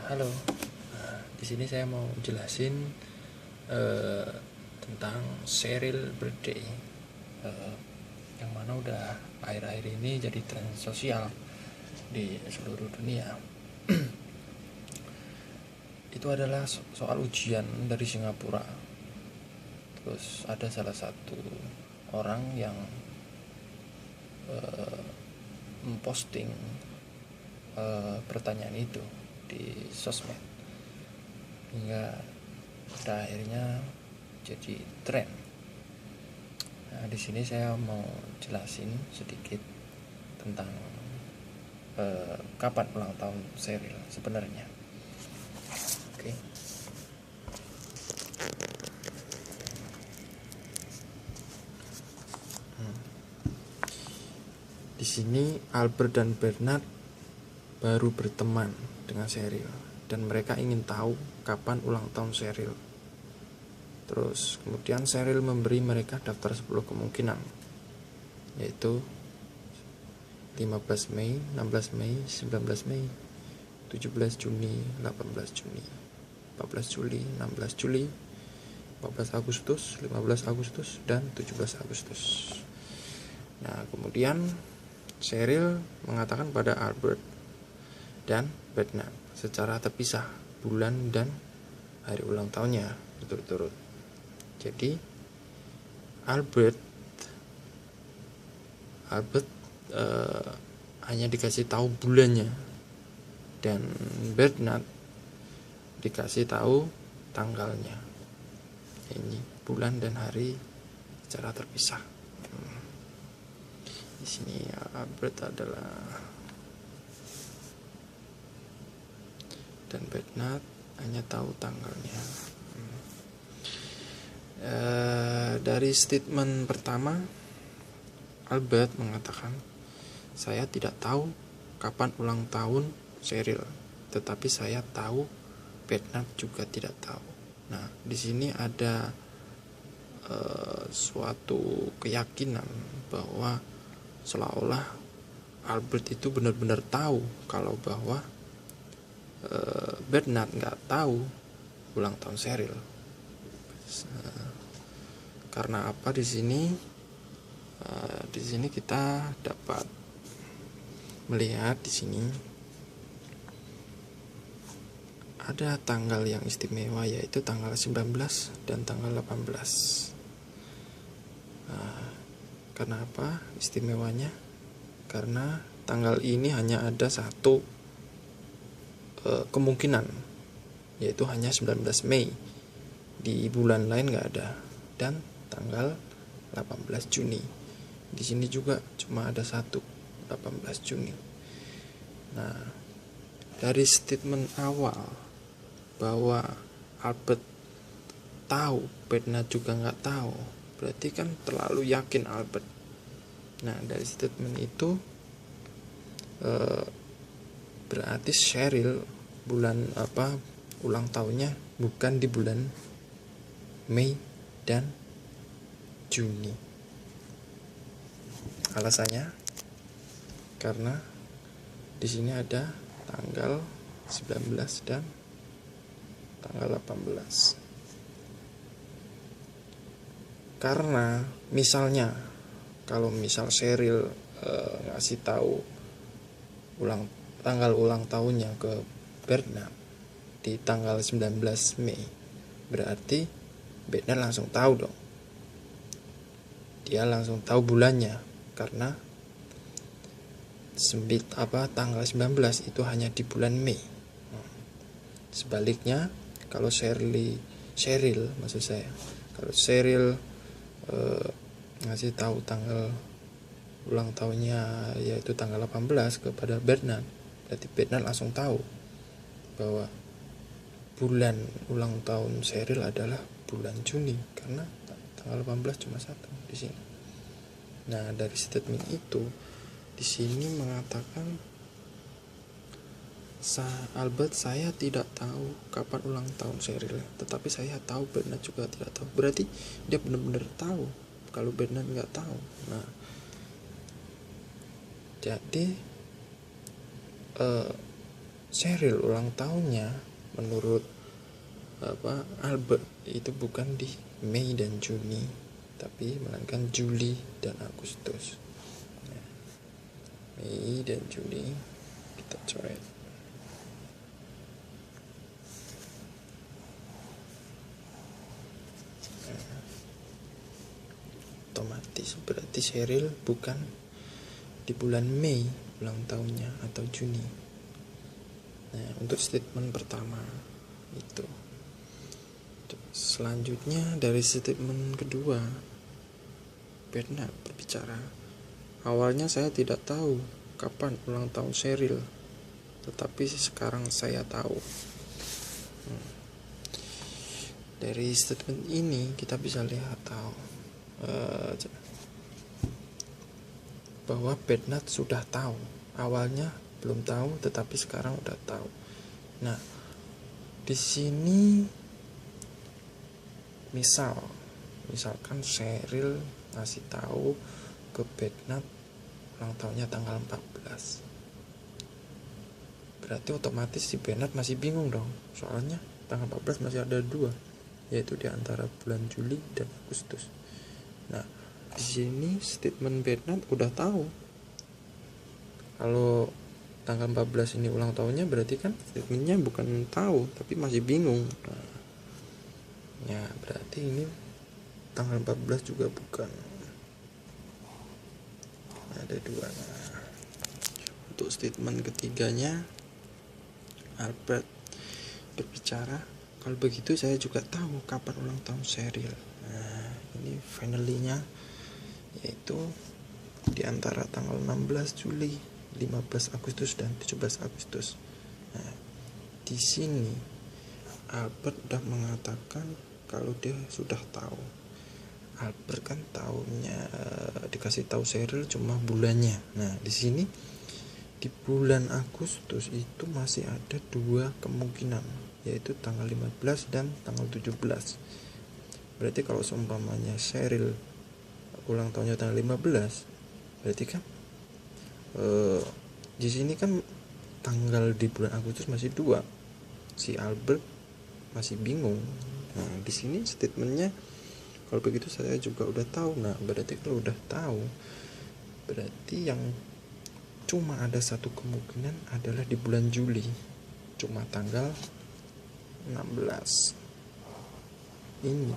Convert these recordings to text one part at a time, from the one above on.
Halo. Di sini saya mau jelasin tentang Sheryl birthday, yang mana udah akhir-akhir ini jadi tren sosial di seluruh dunia. Itu adalah soal ujian dari Singapura. Terus ada salah satu orang yang memposting pertanyaan itu di sosmed, hingga pada akhirnya jadi tren. Nah, di sini saya mau jelasin sedikit tentang kapan ulang tahun Sheryl sebenarnya. Oke. Di sini Albert dan Bernard baru berteman dengan Sheryl dan mereka ingin tahu kapan ulang tahun Sheryl. Terus kemudian Sheryl memberi mereka daftar 10 kemungkinan, yaitu 15 Mei, 16 Mei, 19 Mei, 17 Juni, 18 Juni, 14 Juli, 16 Juli, 14 Agustus, 15 Agustus, dan 17 Agustus. Nah, kemudian Sheryl mengatakan pada Albert dan Bernard secara terpisah bulan dan hari ulang tahunnya berturut-turut. Jadi Albert hanya dikasih tahu bulannya, dan Bernard dikasih tahu tanggalnya. Ini bulan dan hari secara terpisah. Di sini Albert adalah, dan Bernard hanya tahu tanggalnya. Dari statement pertama, Albert mengatakan, saya tidak tahu kapan ulang tahun Sheryl, tetapi saya tahu Bernard juga tidak tahu. Nah, di sini ada suatu keyakinan bahwa seolah-olah Albert itu benar-benar tahu kalau bahwa Bernard nggak tahu ulang tahun Sheryl. Karena apa di sini? Di sini kita dapat melihat di sini ada tanggal yang istimewa, yaitu tanggal 19 dan tanggal 18. Karena apa istimewanya? Karena tanggal ini hanya ada satu kemungkinan, yaitu hanya 19 Mei. Di bulan lain nggak ada. Dan tanggal 18 Juni. Di sini juga cuma ada satu, 18 Juni. Nah, dari statement awal bahwa Albert tahu, Bernard juga nggak tahu, berarti kan terlalu yakin Albert. Nah, dari statement itu berarti Sheryl ulang tahunnya bukan di bulan Mei dan Juni. Alasannya karena di sini ada tanggal 19 dan tanggal 18. Karena misalnya kalau Sheryl ngasih tahu tanggal ulang tahunnya ke Bernard di tanggal 19 Mei, berarti Bernard langsung tahu dong. Dia langsung tahu bulannya, karena tanggal 19 itu hanya di bulan Mei. Sebaliknya, kalau Sheryl ngasih tahu tanggal ulang tahunnya yaitu tanggal 18 kepada Bernard, berarti Bernard langsung tahu bahwa bulan ulang tahun Sheryl adalah bulan Juni, karena tanggal 18 cuma satu di sini. Nah, dari statement itu di sini mengatakan Albert, saya tidak tahu kapan ulang tahun Sheryl, tetapi saya tahu Bernard juga tidak tahu. Berarti dia benar-benar tahu kalau Bernard nggak tahu. Nah, jadi Sheryl ulang tahunnya menurut Albert itu bukan di Mei dan Juni, tapi melainkan Juli dan Agustus. Mei dan Juli kita coret. Otomatis berarti Sheryl bukan di bulan Mei ulang tahunnya atau Juni. Nah, untuk statement pertama itu. Selanjutnya dari statement kedua, Bernard berbicara, awalnya saya tidak tahu kapan ulang tahun Sheryl, tetapi sekarang saya tahu. Dari statement ini kita bisa lihat bahwa Bernard sudah tahu. Awalnya belum tahu, tetapi sekarang udah tahu. Nah, di sini misalkan Sheryl ngasih tahu ke Bernard ulang tahunnya tanggal 14. Berarti otomatis si Bernard masih bingung dong. Soalnya tanggal 14 masih ada 2, yaitu di antara bulan Juli dan Agustus. Nah, di sini statement Bernard udah tahu kalau tanggal 14 ini ulang tahunnya, berarti kan statementnya bukan tahu tapi masih bingung. Nah, ya berarti ini tanggal 14 juga bukan. Ada 2. Nah, untuk statement ketiganya, Albert berbicara, kalau begitu saya juga tahu kapan ulang tahun Sheryl. Nah, ini finally-nya yaitu di antara tanggal 16 Juli, 15 Agustus dan 17 Agustus. Nah, di sini Albert udah mengatakan kalau dia sudah tahu. Albert kan tahunya dikasih tahu Sheryl cuma bulannya. Nah, di sini di bulan Agustus itu masih ada 2 kemungkinan, yaitu tanggal 15 dan tanggal 17. Berarti kalau seumpamanya Sheryl ulang tahunnya tanggal 15, berarti kan di sini kan tanggal di bulan Agustus masih 2. Si Albert masih bingung. Nah, di sini statementnya kalau begitu saya juga udah tahu. Nah, berarti kalau udah tahu, berarti yang cuma ada satu kemungkinan adalah di bulan Juli, cuma tanggal 16. Ini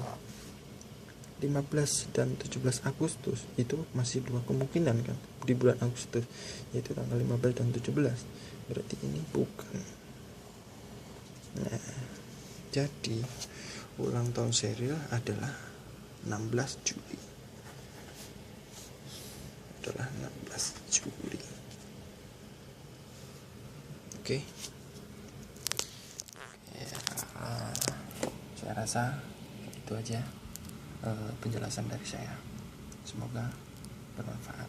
15 dan 17 Agustus itu masih 2 kemungkinan kan di bulan Agustus, yaitu tanggal 15 dan 17. Berarti ini bukan. Nah, jadi ulang tahun Sheryl adalah 16 Juli. Adalah 16 Juli. Oke. Ya, saya rasa itu aja penjelasan dari saya. Semoga bermanfaat.